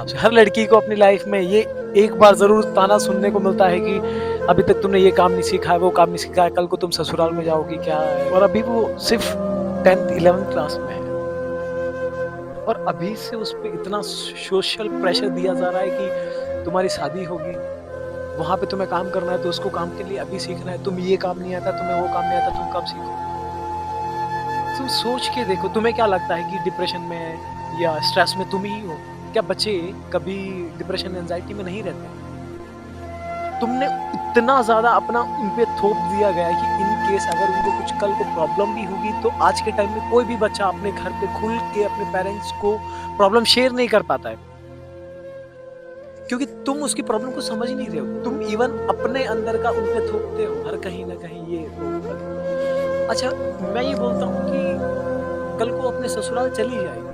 हर लड़की को अपनी लाइफ में ये एक बार ज़रूर ताना सुनने को मिलता है कि अभी तक तुमने ये काम नहीं सीखा है, वो काम नहीं सीखा है, कल को तुम ससुराल में जाओगी क्या है? और अभी वो सिर्फ 10th 11th क्लास में है और अभी से उस पे इतना सोशल प्रेशर दिया जा रहा है कि तुम्हारी शादी होगी, वहाँ पे तुम्हें काम करना है तो उसको काम के लिए अभी सीखना है, तुम ये काम नहीं आता, तुम्हें वो काम नहीं आता, तुम कब सीखोगे? तुम सोच के देखो, तुम्हें क्या लगता है कि डिप्रेशन में या स्ट्रेस में तुम ही हो? क्या बच्चे कभी डिप्रेशन एंजाइटी में नहीं रहते? तुमने इतना ज़्यादा अपना उन पे थोप दिया गया है कि इन केस अगर उनको कुछ कल को प्रॉब्लम भी होगी तो आज के टाइम में कोई भी बच्चा अपने घर पे खुल के अपने पेरेंट्स को प्रॉब्लम शेयर नहीं कर पाता है। क्योंकि तुम उसकी प्रॉब्लम को समझ ही नहीं रहे हो। तुम इवन अपने अंदर का उन पे थोपते हो हर कहीं न कहीं ये वो वो। अच्छा, मैं ये बोलता हूँ कि कल को अपने ससुराल चली जाएगी,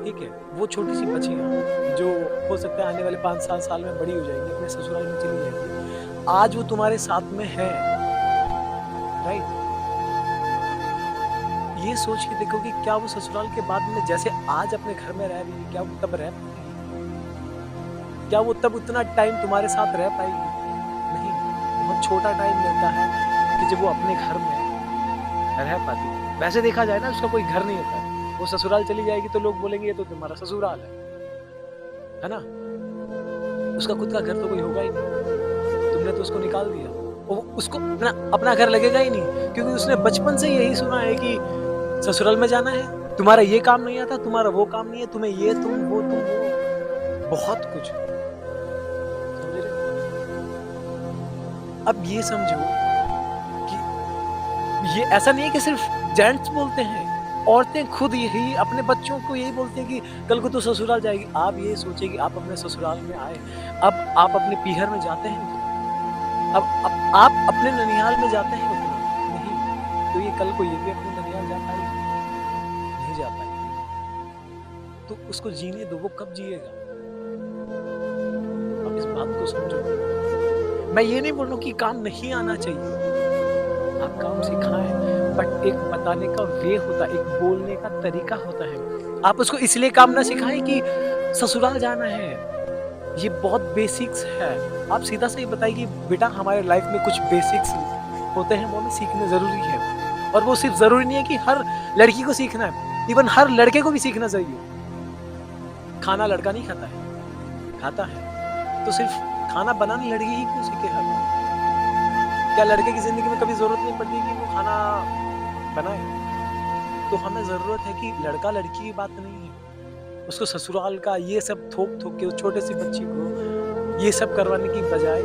ठीक है? वो छोटी-सी बच्चियाँ जो हो सकता है आने वाले 5-7 साल में बड़ी हो जाएँगी, अपने ससुराल में चली जाएँगी। आज वो तुम्हारे साथ में है, राइट? ये सोच के देखो कि क्या वो ससुराल के बाद में जैसे आज अपने घर में रह रही है, क्या वो तब रह पाएगी? क्या वो तब उतना टाइम तुम्हारे साथ रह पाएगी? नहीं, बहुत छोटा टाइम मिलता है कि जब वो अपने घर में रह पाती है। वैसे देखा जाए ना उसका कोई घर नहीं होता है। वो ससुराल चली जाएगी तो लोग बोलेंगे ये तो तुम्हारा ससुराल है ना? उसका खुद का घर तो कोई होगा ही नहीं। तुमने तो उसको निकाल दिया। वो उसको अपना अपना घर लगेगा ही नहीं क्योंकि उसने बचपन से यही सुना है कि ससुराल में जाना है, तुम्हारा ये काम नहीं आता, तुम्हारा वो काम नहीं है, तुम्हें ये तुम वो, बहुत कुछ। समझ रहे हो? अब ये समझो कि ये ऐसा नहीं है कि सिर्फ जेंट्स बोलते हैं, औरतें खुद यही अपने बच्चों को यही बोलती हैं कि कल को तो ससुराल जाएगी। आप ये सोचिए कि आप अपने ससुराल में आए, अब आप अपने पीहर में जाते हैं उतना, अब आप अपने ननिहाल में जाते हैं उतना, नहीं, तो ये कल को ये भी अपने ननिहाल जा पाएगी? नहीं जा पाएगी। तो उसको जीने दो, वो कब जिएगा? आप इस बात को समझो। मैं ये नहीं बोल रहा हूँ कि काम नहीं आना चाहिए। आप काम सिखाएँ, बट एक बताने का वे होता है, एक बोलने का तरीका होता है। आप उसको इसलिए काम ना सिखाएँ कि ससुराल जाना है, ये बहुत बेसिक्स है। आप सीधा से ये बताइए कि बेटा हमारे लाइफ में कुछ बेसिक्स होते हैं, वो हमें सीखने ज़रूरी है। और वो सिर्फ़ ज़रूरी नहीं है कि हर लड़की को सीखना है, इवन हर लड़के को भी सीखना चाहिए। खाना लड़का नहीं खाता है, खाता है। तो सिर्फ़ खाना बनाना लड़की ही क्यों सीखे हर बार? क्या लड़के की ज़िंदगी में कभी ज़रूरत नहीं पड़ती कि वो खाना बनाए? तो हमें ज़रूरत है कि लड़का-लड़की की बात नहीं है। उसको ससुराल का ये सब थोप-थोप के उस छोटे-सी बच्ची को ये सब करवाने की बजाय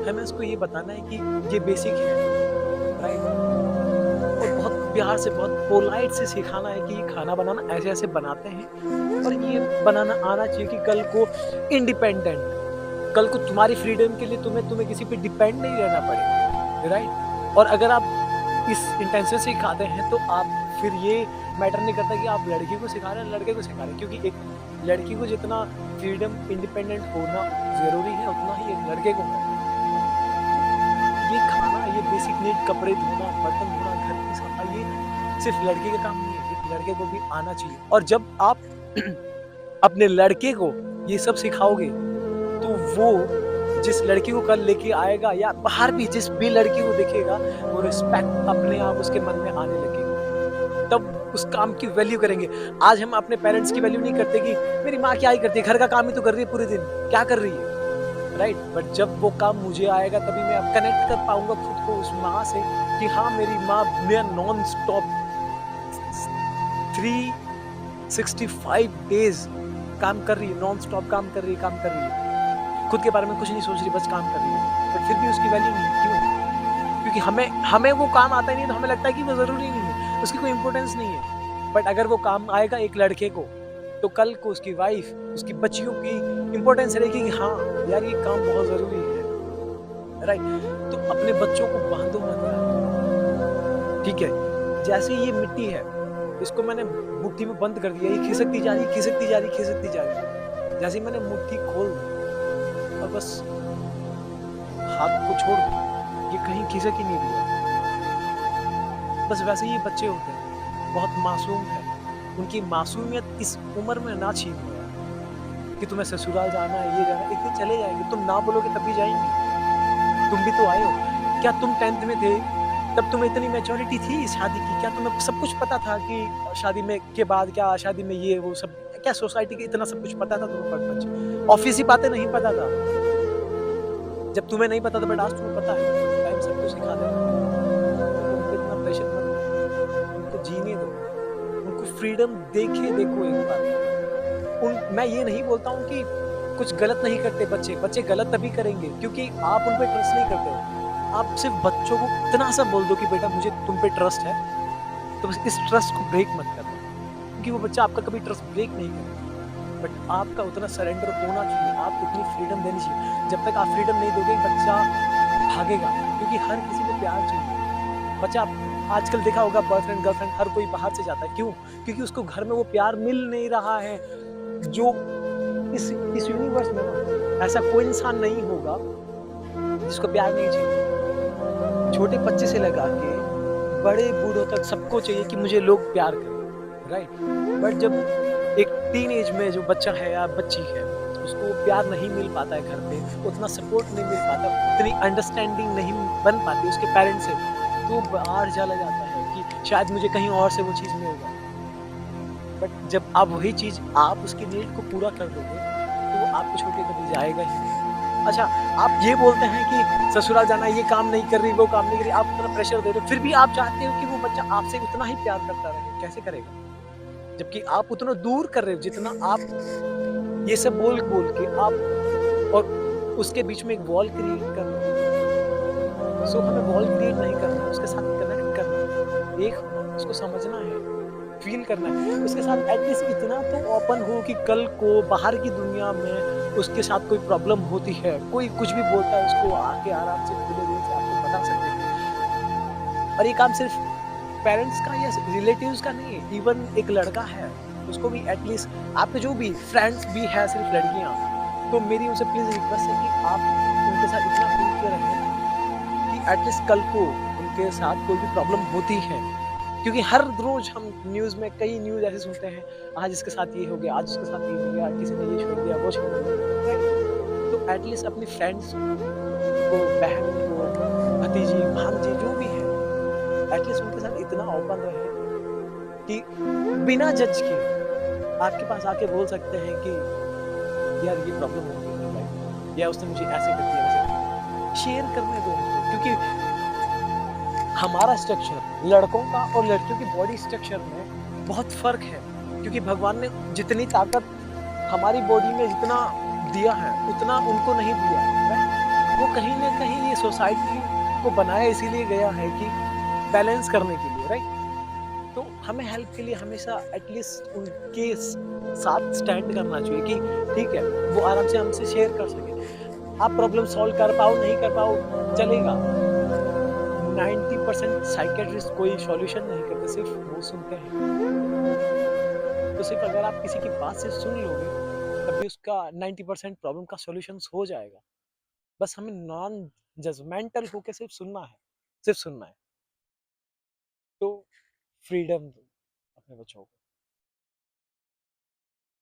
हमें उसको ये बताना है कि ये बेसिक है, राइट? और बहुत प्यार से, बहुत पोलाइट से सिखाना है कि ये खाना बनाना ऐसे-ऐसे बनाते हैं और ये बनाना आना चाहिए कि कल को इंडिपेंडेंट, कल को तुम्हारी फ्रीडम के लिए तुम्हें तुम्हें किसी पे डिपेंड नहीं रहना पड़े, राइट? और अगर आप इस इंटेंशन से सिखाते हैं तो आप फिर ये मैटर नहीं करता कि आप लड़की को सिखा रहे हैं, लड़के को सिखा रहे हैं, क्योंकि एक लड़की को जितना फ्रीडम, इंडिपेंडेंट होना ज़रूरी है, उतना ही एक लड़के को है। ये खाना, ये बेसिक नीड, कपड़े धोना, बर्तन धोना, घर की सफाई, ये सिर्फ लड़के का काम नहीं है, एक लड़के को भी आना चाहिए। और जब आप अपने लड़के को ये सब सिखाओगे तो वो जिस लड़की को कल लेके आएगा या बाहर भी जिस भी लड़की को देखेगा, वो रिस्पेक्ट अपने आप उसके मन में आने लगेगी। तब उस काम की वैल्यू करेंगे। आज हम अपने पेरेंट्स की वैल्यू नहीं करते कि मेरी माँ क्या ही करती है, घर का काम ही तो कर रही है पूरे दिन, क्या कर रही है? राइट? बट जब वो काम मुझे आएगा तभी मैं अब कनेक्ट कर पाऊँगा खुद को उस माँ से कि हाँ, मेरी माँ मेरा नॉन स्टॉप 365 डेज़ काम कर रही है, नॉन स्टॉप काम कर रही है, काम कर रही है। खुद के बारे में कुछ नहीं सोच रही, बस काम कर रही है। बट फिर भी उसकी वैल्यू नहीं, क्यों? क्योंकि हमें हमें वो काम आता ही नहीं, तो हमें लगता है कि वो ज़रूरी नहीं है, उसकी कोई इम्पोर्टेंस नहीं है। बट अगर वो काम आएगा एक लड़के को, तो कल को उसकी वाइफ़, उसकी बच्चियों की इम्पोर्टेंस रहेगी कि हाँ, यार ये काम बहुत ज़रूरी है, राइट? तो अपने बच्चों को बाँधो मत यार, ठीक है? जैसे ये मिट्टी है, इसको मैंने मुट्ठी में बंद कर दिया, ये खिसकती जा रही है, खिसकती जा रही है, खिसकती जा रही है। जैसे ही मैंने मुट्ठी खोल दी और बस हाथ को छोड़ दो, ये कहीं खिसक ही नहीं रही है। बस वैसे ही ये बच्चे होते हैं, बहुत मासूम हैं। उनकी मासूमियत इस उम्र में ना छीनो यार। कि तुम्हें ससुराल जाना है, ये जाना है, एक दिन चले जाएँगे, तुम ना बोलोगे तब भी जाएँगे। तुम भी तो आए हो। क्या तुम 10th में थे, तब तुम्हें इतनी मैच्योरिटी थी इस शादी की? क्या तुम्हें सब कुछ पता था कि शादी में के बाद क्या, शादी में ये वो सब, क्या सोसाइटी के इतना सब कुछ पता था तुम्हें परपंच? ऑफ़िस ही बातें नहीं पता था। जब तुम्हें नहीं पता था बट आज तुम्हें पता है, टाइम सब कुछ सिखा देता है। तो उन पे इतना प्रेशर मत लो, उनको जीने दो, उनको फ्रीडम देके देखो एक बार। मैं ये नहीं बोलता हूँ कि कुछ गलत नहीं करते बच्चे, बच्चे गलत तभी करेंगे क्योंकि आप उन पे ट्रस्ट नहीं करते हो। आप सिर्फ़ बच्चों को इतना सा बोल दो कि बेटा मुझे तुम पे ट्रस्ट है, तो बस इस ट्रस्ट को ब्रेक मत करना, क्योंकि वो बच्चा आपका कभी ट्रस्ट ब्रेक नहीं करेगा। बट आपका उतना सरेंडर होना चाहिए, आप उतनी फ्रीडम देनी चाहिए। जब तक आप फ्रीडम नहीं दोगे बच्चा भागेगा, क्योंकि हर किसी को प्यार चाहिए। बच्चा आजकल देखा होगा बॉयफ्रेंड, गर्लफ्रेंड हर कोई बाहर से जाता है, क्यों? क्योंकि उसको घर में वो प्यार मिल नहीं रहा है। जो इस यूनिवर्स में ना ऐसा कोई इंसान नहीं होगा जिसको प्यार नहीं चाहिए। छोटे बच्चे से लगा के बड़े बूढ़ों तक सबको चाहिए कि मुझे लोग प्यार करें, राइट? बट जब एक टीनेज में जो बच्चा है या बच्ची है, उसको वो प्यार नहीं मिल पाता है घर पे, उतना सपोर्ट नहीं मिल पाता, उतनी अंडरस्टैंडिंग नहीं बन पाती उसके पेरेंट्स से, तो वो बाहर चला जाता है कि शायद मुझे कहीं और से वो चीज़ मिल जाए। बट जब आप वही चीज़ आप उसकी नीड को पूरा कर दोगे, तो वो आपको छोड़ के कभी जाएगा ही नहीं। अच्छा, आप ये बोलते हैं कि ससुराल जाना है, ये काम नहीं कर रही, वो काम नहीं कर रही, आप उतना प्रेशर दे रहे हो, फिर भी आप चाहते हो कि वो बच्चा आपसे उतना ही प्यार करता रहे, कैसे करेगा? जबकि आप उतना दूर कर रहे हो, जितना आप ये सब बोल-बोल के आप और उसके बीच में एक वॉल क्रिएट कर रहे हो। सो हमें वॉल क्रिएट नहीं करना है, उसके साथ कनेक्ट करना है, एक होना है, उसको समझना है, फ़ील करना है। उसके साथ एटलीस्ट इतना तो ओपन हो कि कल को बाहर की दुनिया में उसके साथ कोई प्रॉब्लम होती है, कोई कुछ भी बोलता है, उसको आके आराम से खुले दिल से आपको बता सके। और ये काम सिर्फ़ पेरेंट्स का या रिलेटिव्स का नहीं है, इवन एक लड़का है, उसको भी एटलीस्ट आपके जो भी फ्रेंड्स भी हैं सिर्फ़ लड़कियाँ, तो मेरी उनसे प्लीज़ रिक्वेस्ट है कि आप उनके साथ इतना खुल के रहें कि एटलीस्ट कल को उनके साथ कोई भी प्रॉब्लम होती है, क्योंकि हर रोज़ हम न्यूज़ में कई न्यूज़ ऐसे सुनते हैं, आज इसके साथ ये हो गया, आज उसके साथ ये हो गया, किसी ने ये छोड़ दिया, वो छोड़ दिया, राइट? तो एटलीस्ट अपनी फ्रेंड्स को, बहन को, भतीजी, भांजी जो भी है, एटलीस्ट उनके साथ इतना ओपन रहें कि बिना जज किए आपके पास आके बोल सकते हैं कि यार ये प्रॉब्लम हो गई मेरी लाइफ में, या उसने मुझे ऐसे कर दिया, वैसे कर दिया। शेयर करने दो उनको, क्योंकि हमारा स्ट्रक्चर लड़कों का और लड़कियों की बॉडी स्ट्रक्चर में बहुत फ़र्क है, क्योंकि भगवान ने जितनी ताकत हमारी बॉडी में जितना दिया है, उतना उनको नहीं दिया, राइट? वो कहीं न कहीं ये सोसाइटी को बनाया इसीलिए गया है कि बैलेंस करने के लिए, राइट? तो हमें हेल्प के लिए हमेशा एटलीस्ट उनके साथ स्टैंड करना चाहिए कि ठीक है, वो आराम से हमसे शेयर कर सके। आप प्रॉब्लम सॉल्व कर पाओ, नहीं कर पाओ, चलेगा। 90% साइकियाट्रिस्ट कोई सॉल्यूशन नहीं करते, सिर्फ वो सुनते हैं। तो सिर्फ अगर आप किसी की बात से सुन लोगे, तभी उसका 90% प्रॉब्लम का सॉल्यूशन हो जाएगा। बस हमें नॉन जजमेंटल होके सिर्फ सुनना है, सिर्फ सुनना है। तो फ्रीडम दो अपने बच्चों को।